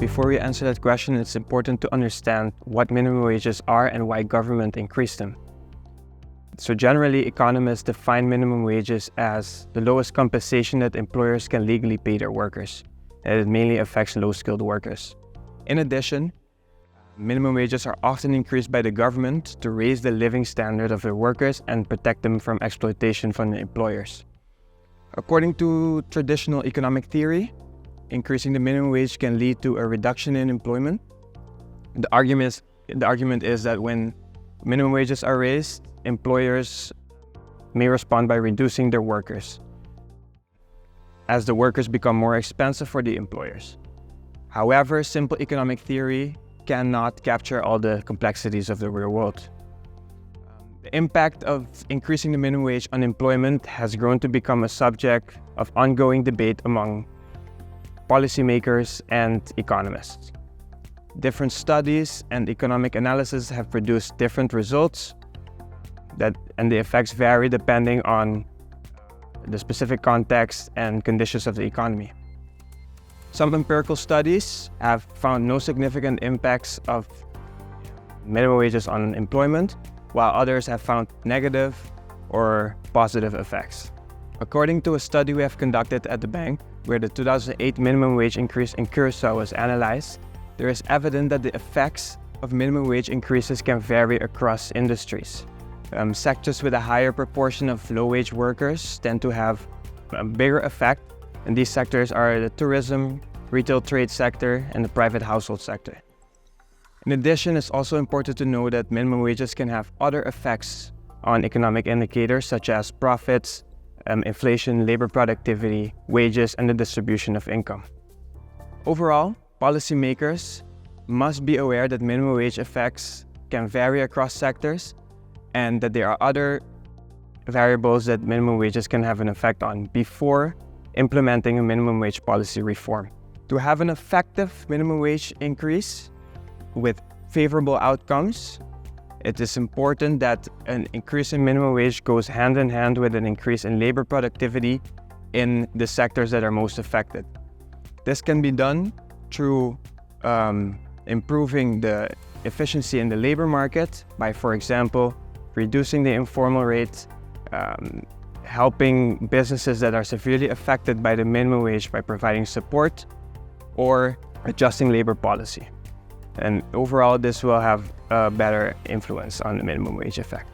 before we answer that question, it's important to understand what minimum wages are and why government increased them. So generally, economists define minimum wages as the lowest compensation that employers can legally pay their workers, and it mainly affects low-skilled workers. In addition, minimum wages are often increased by the government to raise the living standard of their workers and protect them from exploitation from the employers. According to traditional economic theory, increasing the minimum wage can lead to a reduction in employment. The argument is that when minimum wages are raised, employers may respond by reducing their workers, as the workers become more expensive for the employers. However, simple economic theory cannot capture all the complexities of the real world. The impact of increasing the minimum wage on employment has grown to become a subject of ongoing debate among policymakers and economists. Different studies and economic analysis have produced different results, and the effects vary depending on the specific context and conditions of the economy. Some empirical studies have found no significant impacts of minimum wages on employment, while others have found negative or positive effects. According to a study we have conducted at the bank, where the 2008 minimum wage increase in Curacao was analyzed, there is evidence that the effects of minimum wage increases can vary across industries. Sectors with a higher proportion of low-wage workers tend to have a bigger effect, and these sectors are the tourism, retail trade sector, and the private household sector. In addition, it's also important to know that minimum wages can have other effects on economic indicators such as profits, inflation, labor productivity, wages, and the distribution of income. Overall, policymakers must be aware that minimum wage effects can vary across sectors, and that there are other variables that minimum wages can have an effect on before implementing a minimum wage policy reform. To have an effective minimum wage increase with favorable outcomes, it is important that an increase in minimum wage goes hand in hand with an increase in labor productivity in the sectors that are most affected. This can be done through improving the efficiency in the labor market by, for example, reducing the informal rate, helping businesses that are severely affected by the minimum wage by providing support, or adjusting labor policy. And overall, this will have a better influence on the minimum wage effect.